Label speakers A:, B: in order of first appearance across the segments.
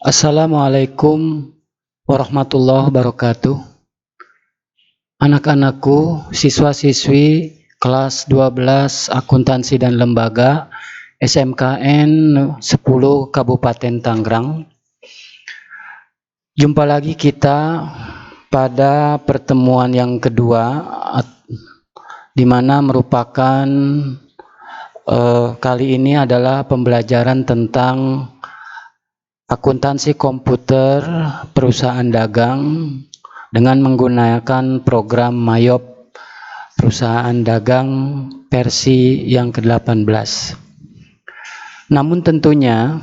A: Assalamualaikum warahmatullahi wabarakatuh. Anak-anakku, siswa-siswi kelas 12 Akuntansi dan Lembaga SMKN 10 Kabupaten Tangerang. Jumpa lagi kita pada pertemuan yang kedua, di mana merupakan kali ini adalah pembelajaran tentang akuntansi komputer perusahaan dagang dengan menggunakan program Mayop perusahaan dagang versi yang ke-18. Namun tentunya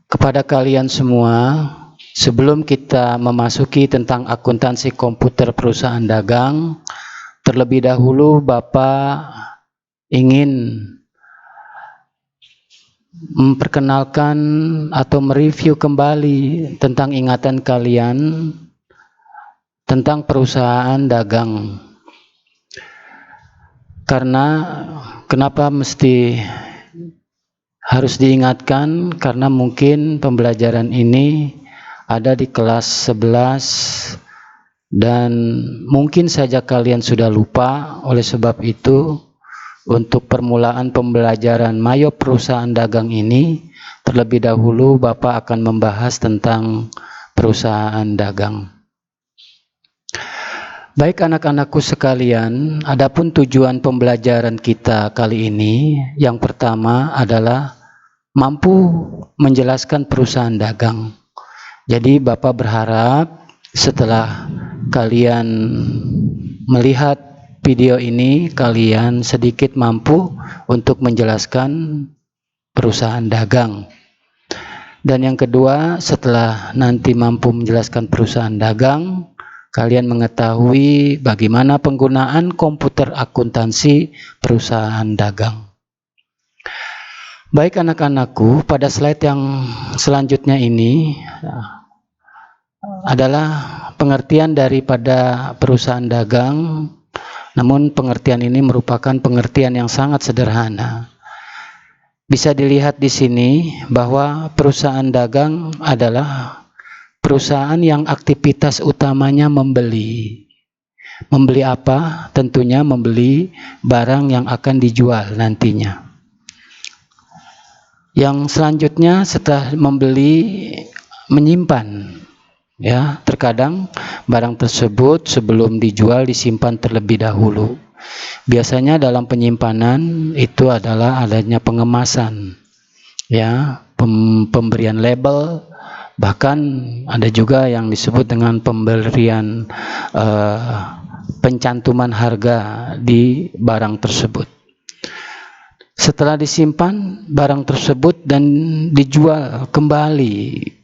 A: kepada kalian semua, sebelum kita memasuki tentang akuntansi komputer perusahaan dagang, terlebih dahulu Bapak ingin memperkenalkan atau mereview kembali tentang ingatan kalian tentang perusahaan dagang. Karena kenapa mesti harus diingatkan? Karena mungkin pembelajaran ini ada di kelas 11 dan mungkin saja kalian sudah lupa. Oleh sebab itu, untuk permulaan pembelajaran Mayop perusahaan dagang ini, terlebih dahulu Bapak akan membahas tentang perusahaan dagang. Baik anak-anakku sekalian, adapun tujuan pembelajaran kita kali ini, yang pertama adalah mampu menjelaskan perusahaan dagang. Jadi Bapak berharap setelah kalian melihat video ini, kalian sedikit mampu untuk menjelaskan perusahaan dagang. Dan yang kedua, setelah nanti mampu menjelaskan perusahaan dagang, kalian mengetahui bagaimana penggunaan komputer akuntansi perusahaan dagang. Baik anak-anakku, pada slide yang selanjutnya ini adalah pengertian daripada perusahaan dagang. Namun pengertian ini merupakan pengertian yang sangat sederhana. Bisa dilihat di sini bahwa perusahaan dagang adalah perusahaan yang aktivitas utamanya membeli. Membeli apa? Tentunya membeli barang yang akan dijual nantinya. Yang selanjutnya setelah membeli, menyimpan. Ya, terkadang barang tersebut sebelum dijual disimpan terlebih dahulu. Biasanya dalam penyimpanan itu adalah adanya pengemasan, ya, pemberian label, bahkan ada juga yang disebut dengan pemberian pencantuman harga di barang tersebut. Setelah disimpan barang tersebut dan dijual kembali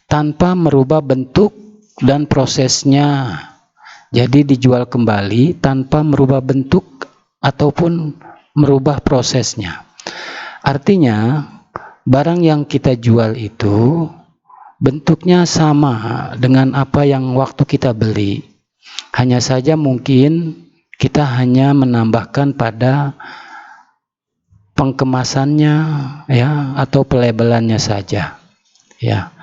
A: tanpa merubah bentuk dan prosesnya. Jadi dijual kembali tanpa merubah bentuk ataupun merubah prosesnya. Artinya barang yang kita jual itu bentuknya sama dengan apa yang waktu kita beli. Hanya saja mungkin kita hanya menambahkan pada pengkemasannya, ya, atau pelabelannya saja, ya.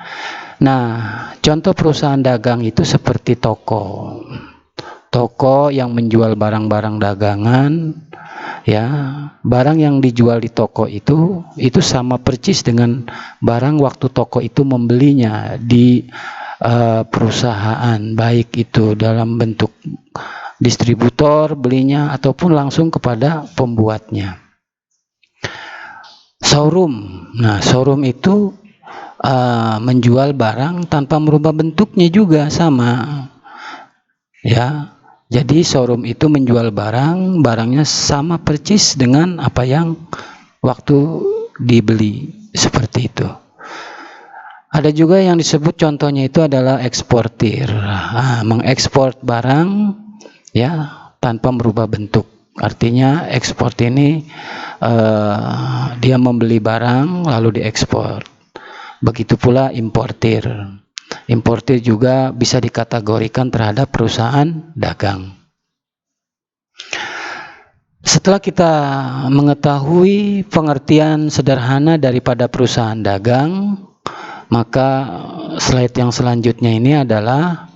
A: Nah, contoh perusahaan dagang itu seperti toko yang menjual barang-barang dagangan, ya. Barang yang dijual di toko itu sama persis dengan barang waktu toko itu membelinya di perusahaan, baik itu dalam bentuk distributor belinya ataupun langsung kepada pembuatnya. Showroom. Nah, showroom itu menjual barang tanpa merubah bentuknya juga sama, ya. Jadi showroom itu menjual barangnya sama persis dengan apa yang waktu dibeli, seperti itu. Ada juga yang disebut contohnya itu adalah eksportir, mengekspor barang, ya, tanpa merubah bentuk. Artinya ekspor ini dia membeli barang lalu diekspor. Begitu pula importir. Importir juga bisa dikategorikan terhadap perusahaan dagang. Setelah kita mengetahui pengertian sederhana daripada perusahaan dagang, Maka slide yang selanjutnya ini adalah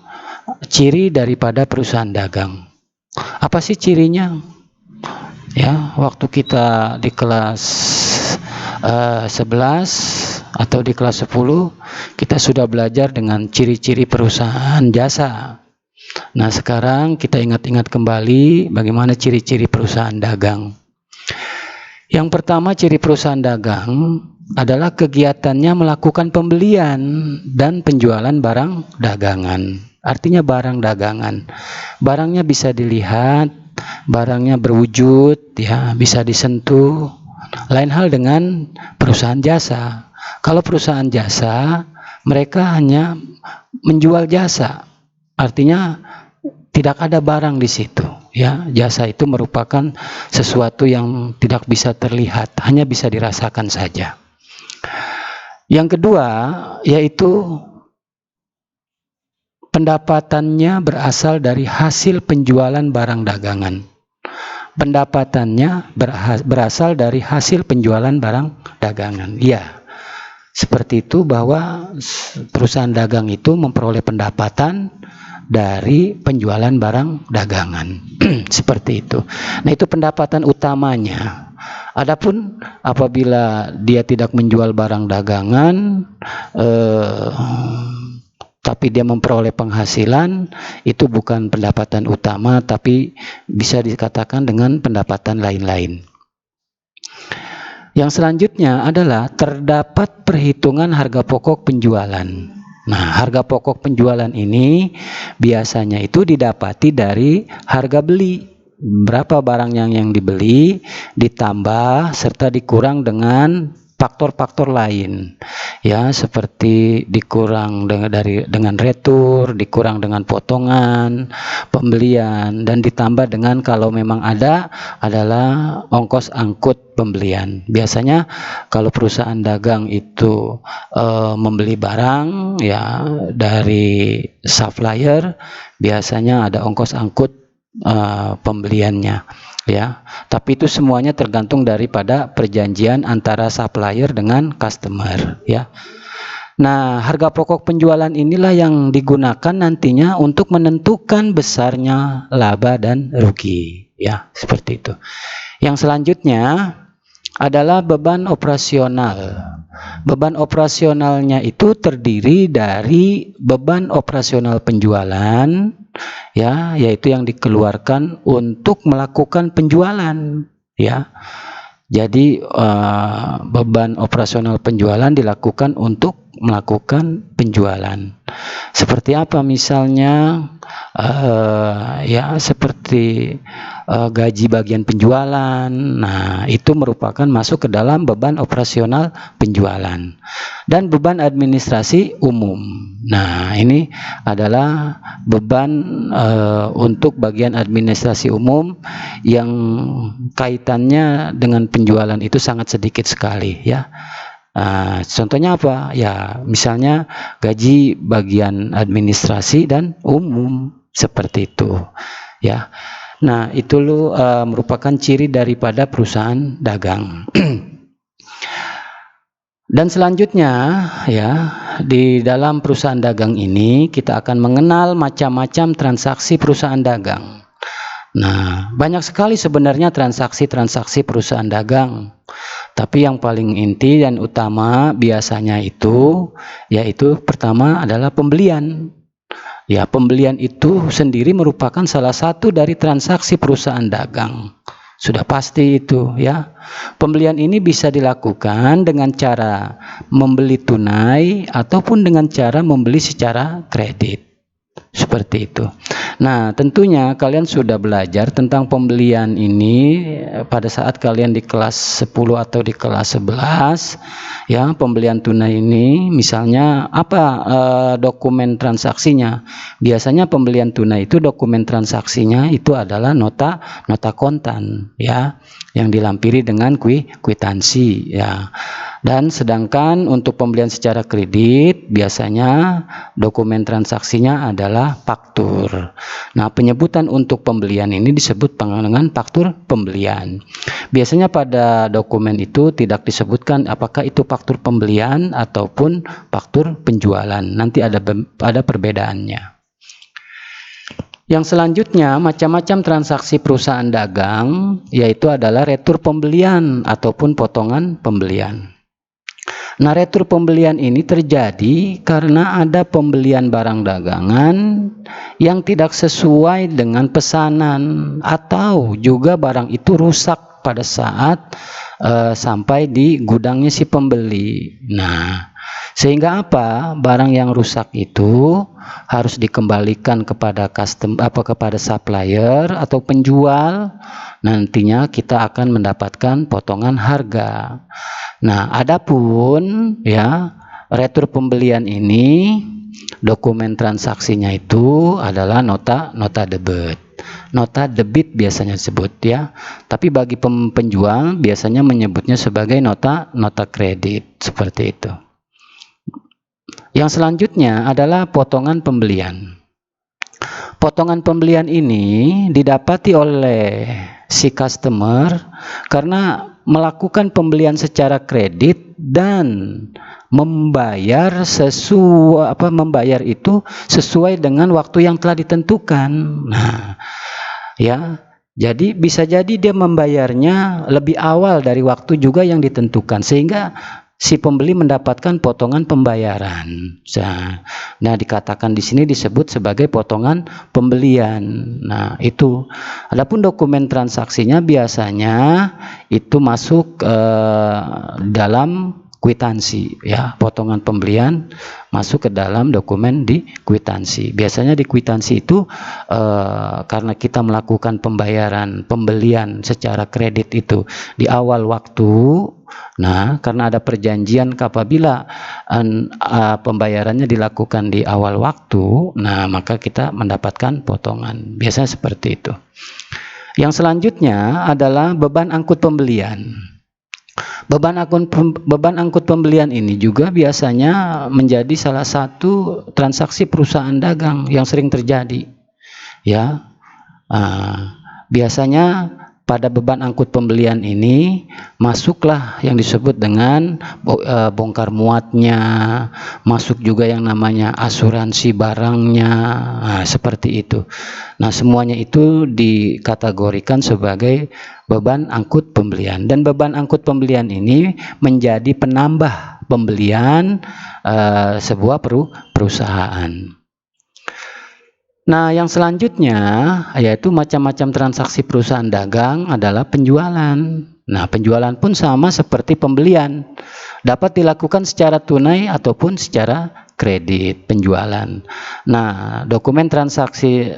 A: ciri daripada perusahaan dagang. Apa sih cirinya? Ya, waktu kita di kelas 11 atau di kelas 10 kita sudah belajar dengan ciri-ciri perusahaan jasa. Nah, sekarang kita ingat-ingat kembali bagaimana ciri-ciri perusahaan dagang. Yang pertama, ciri perusahaan dagang adalah kegiatannya melakukan pembelian dan penjualan barang dagangan. Artinya barang dagangan. Barangnya bisa dilihat, barangnya berwujud, ya, bisa disentuh. Lain hal dengan perusahaan jasa. Kalau perusahaan jasa, mereka hanya menjual jasa. Artinya tidak ada barang di situ. Ya, jasa itu merupakan sesuatu yang tidak bisa terlihat, hanya bisa dirasakan saja. Yang kedua, yaitu pendapatannya berasal dari hasil penjualan barang dagangan. Pendapatannya berasal dari hasil penjualan barang dagangan. Ya, seperti itu, bahwa perusahaan dagang itu memperoleh pendapatan dari penjualan barang dagangan. Seperti itu. Nah, itu pendapatan utamanya. Adapun apabila dia tidak menjual barang dagangan, tapi dia memperoleh penghasilan, itu bukan pendapatan utama, tapi bisa dikatakan dengan pendapatan lain-lain. Yang selanjutnya adalah terdapat perhitungan harga pokok penjualan. Nah, harga pokok penjualan ini biasanya itu didapati dari harga beli. Berapa barang yang dibeli, ditambah serta dikurang dengan faktor-faktor lain. Ya, seperti dikurang dengan retur, dikurang dengan potongan, pembelian, dan ditambah dengan kalau memang ada adalah ongkos angkut pembelian. Biasanya kalau perusahaan dagang itu membeli barang ya dari supplier, biasanya ada ongkos angkut pembeliannya, ya. Tapi itu semuanya tergantung daripada perjanjian antara supplier dengan customer, ya. Nah, harga pokok penjualan inilah yang digunakan nantinya untuk menentukan besarnya laba dan rugi, ya, seperti itu. Yang selanjutnya adalah beban operasional. Beban operasionalnya itu terdiri dari beban operasional penjualan, ya, yaitu yang dikeluarkan untuk melakukan penjualan, ya. Jadi beban operasional penjualan dilakukan untuk melakukan penjualan. Seperti apa misalnya? Ya, seperti gaji bagian penjualan. Nah, itu merupakan masuk ke dalam beban operasional penjualan. Dan beban administrasi umum. Nah, ini adalah beban untuk bagian administrasi umum yang kaitannya dengan penjualan itu sangat sedikit sekali, ya. Contohnya apa? Ya, misalnya gaji bagian administrasi dan umum, seperti itu, ya. Nah, itu merupakan ciri daripada perusahaan dagang. Dan selanjutnya, ya, di dalam perusahaan dagang ini kita akan mengenal macam-macam transaksi perusahaan dagang. Nah, banyak sekali sebenarnya transaksi-transaksi perusahaan dagang. Tapi yang paling inti dan utama biasanya itu, yaitu pertama adalah pembelian. Ya, pembelian itu sendiri merupakan salah satu dari transaksi perusahaan dagang. Sudah pasti itu, ya. Pembelian ini bisa dilakukan dengan cara membeli tunai ataupun dengan cara membeli secara kredit. Seperti itu. Nah, tentunya kalian sudah belajar tentang pembelian ini pada saat kalian di kelas 10 atau di kelas 11, ya. Pembelian tunai ini misalnya apa dokumen transaksinya? Biasanya pembelian tunai itu dokumen transaksinya itu adalah nota kontan, ya, yang dilampiri dengan kwitansi, ya. Dan sedangkan untuk pembelian secara kredit biasanya dokumen transaksinya adalah adalah faktur. Nah, penyebutan untuk pembelian ini disebut dengan faktur pembelian. Biasanya pada dokumen itu tidak disebutkan apakah itu faktur pembelian ataupun faktur penjualan. Nanti ada perbedaannya. Yang selanjutnya, macam-macam transaksi perusahaan dagang, yaitu adalah retur pembelian ataupun potongan pembelian. Nah, retur pembelian ini terjadi karena ada pembelian barang dagangan yang tidak sesuai dengan pesanan, atau juga barang itu rusak pada saat sampai di gudangnya si pembeli. Nah, sehingga apa? Barang yang rusak itu harus dikembalikan kepada kepada supplier atau penjual. Nantinya kita akan mendapatkan potongan harga. Nah, adapun ya retur pembelian ini, dokumen transaksinya itu adalah nota debit. Nota debit biasanya disebut ya. Tapi bagi penjual biasanya menyebutnya sebagai nota kredit, seperti itu. Yang selanjutnya adalah potongan pembelian. Potongan pembelian ini didapati oleh si customer karena melakukan pembelian secara kredit dan membayar itu sesuai dengan waktu yang telah ditentukan. Nah, ya, jadi bisa jadi dia membayarnya lebih awal dari waktu juga yang ditentukan, sehingga si pembeli mendapatkan potongan pembayaran. Nah, dikatakan di sini disebut sebagai potongan pembelian. Nah, itu. Adapun dokumen transaksinya biasanya itu masuk dalam kwitansi ya. Potongan pembelian masuk ke dalam dokumen di kwitansi. Biasanya di kwitansi itu karena kita melakukan pembelian secara kredit itu di awal waktu. Nah, karena ada perjanjian apabila pembayarannya dilakukan di awal waktu, nah maka kita mendapatkan potongan. Biasanya seperti itu. Yang selanjutnya adalah beban angkut pembelian. Beban angkut pembelian ini juga biasanya menjadi salah satu transaksi perusahaan dagang yang sering terjadi. Ya, biasanya pada beban angkut pembelian ini masuklah yang disebut dengan bongkar muatnya, masuk juga yang namanya asuransi barangnya, seperti itu. Nah, semuanya itu dikategorikan sebagai beban angkut pembelian, dan beban angkut pembelian ini menjadi penambah pembelian sebuah perusahaan. Nah, yang selanjutnya yaitu macam-macam transaksi perusahaan dagang adalah penjualan. Nah, penjualan pun sama seperti pembelian, dapat dilakukan secara tunai ataupun secara kredit penjualan. Nah, dokumen transaksi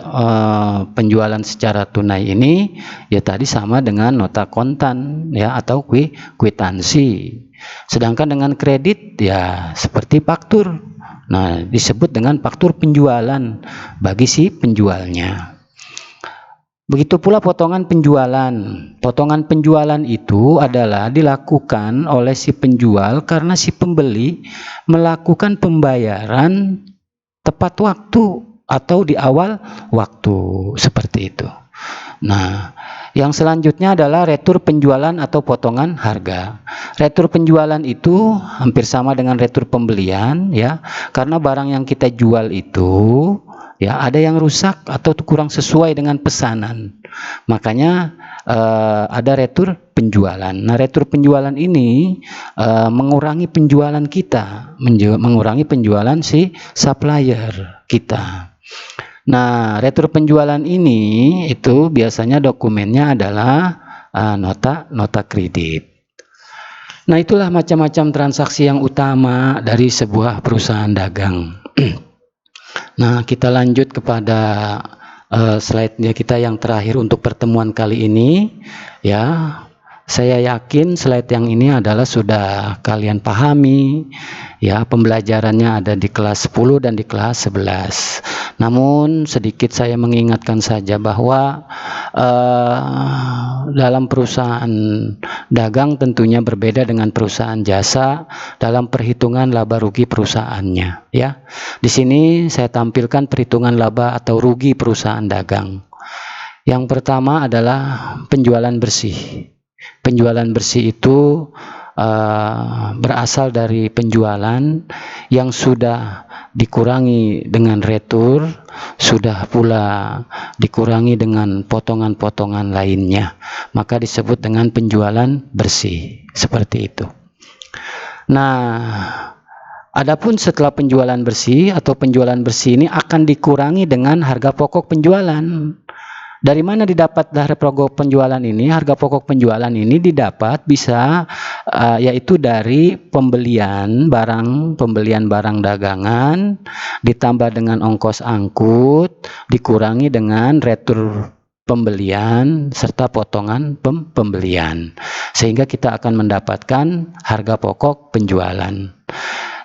A: penjualan secara tunai ini ya tadi sama dengan nota kontan ya atau kwitansi. Sedangkan dengan kredit ya seperti faktur. Nah, disebut dengan faktur penjualan bagi si penjualnya. Begitu pula potongan penjualan. Potongan penjualan itu adalah dilakukan oleh si penjual karena si pembeli melakukan pembayaran tepat waktu atau di awal waktu, seperti itu. Nah, yang selanjutnya adalah retur penjualan atau potongan harga. Retur penjualan itu hampir sama dengan retur pembelian ya, karena barang yang kita jual itu ya ada yang rusak atau kurang sesuai dengan pesanan. Makanya ada retur penjualan. Nah, retur penjualan ini mengurangi penjualan kita, mengurangi penjualan si supplier kita. Nah, retur penjualan ini itu biasanya dokumennya adalah nota kredit. Nah, itulah macam-macam transaksi yang utama dari sebuah perusahaan dagang. Nah, kita lanjut kepada slide kita yang terakhir untuk pertemuan kali ini ya. Saya yakin slide yang ini adalah sudah kalian pahami, ya, pembelajarannya ada di kelas 10 dan di kelas 11. Namun sedikit saya mengingatkan saja bahwa dalam perusahaan dagang tentunya berbeda dengan perusahaan jasa dalam perhitungan laba rugi perusahaannya, ya. Di sini saya tampilkan perhitungan laba atau rugi perusahaan dagang. Yang pertama adalah penjualan bersih. Penjualan bersih itu berasal dari penjualan yang sudah dikurangi dengan retur, sudah pula dikurangi dengan potongan-potongan lainnya, maka disebut dengan penjualan bersih, seperti itu. Nah, adapun setelah penjualan bersih atau penjualan bersih ini akan dikurangi dengan harga pokok penjualan. Dari mana didapat harga pokok penjualan ini? Harga pokok penjualan ini didapat bisa yaitu dari pembelian barang dagangan ditambah dengan ongkos angkut dikurangi dengan retur pembelian serta potongan pembelian, sehingga kita akan mendapatkan harga pokok penjualan.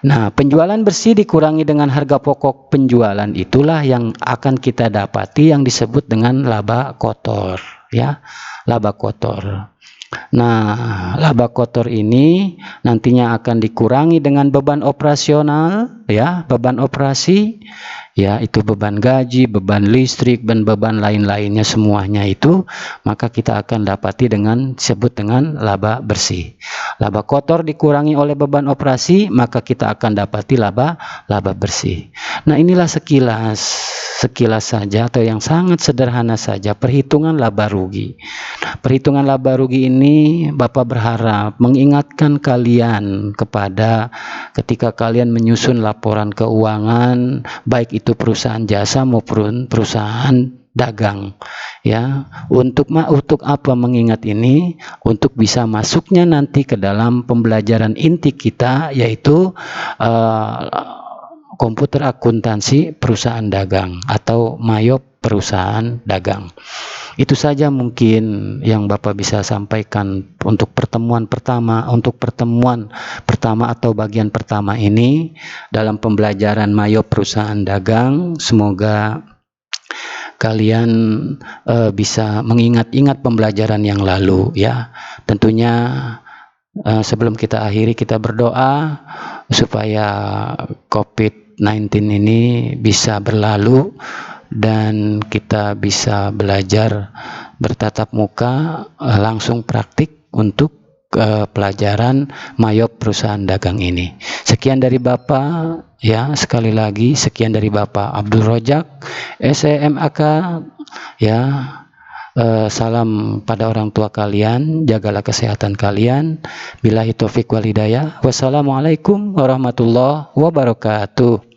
A: Nah, penjualan bersih dikurangi dengan harga pokok penjualan itulah yang akan kita dapati yang disebut dengan laba kotor, ya, laba kotor. Nah, laba kotor ini nantinya akan dikurangi dengan beban operasional, ya, beban operasi, ya, itu beban gaji, beban listrik, dan beban lain-lainnya semuanya itu, maka kita akan dapati dengan disebut dengan laba bersih. Laba kotor dikurangi oleh beban operasi, maka kita akan dapati laba bersih. Nah, inilah sekilas saja atau yang sangat sederhana saja perhitungan laba rugi. Perhitungan laba rugi ini Bapak berharap mengingatkan kalian kepada ketika kalian menyusun laporan keuangan, baik itu perusahaan jasa maupun perusahaan dagang, ya. Untuk apa mengingat ini? Untuk bisa masuknya nanti ke dalam pembelajaran inti kita, yaitu komputer akuntansi perusahaan dagang atau MAYOP perusahaan dagang. Itu saja mungkin yang Bapak bisa sampaikan untuk pertemuan pertama atau bagian pertama ini dalam pembelajaran MAYOP perusahaan dagang. Semoga kalian bisa mengingat-ingat pembelajaran yang lalu, ya. Tentunya sebelum kita akhiri, kita berdoa supaya COVID-19 ini bisa berlalu dan kita bisa belajar bertatap muka langsung praktik untuk pelajaran MAYOP perusahaan dagang ini. Sekian dari Bapak, ya, sekali lagi sekian dari Bapak Abdul Rojak, SEMAK, ya. Salam pada orang tua kalian, jagalah kesehatan kalian. Billahi taufiq wal hidayah. Wassalamualaikum warahmatullahi wabarakatuh.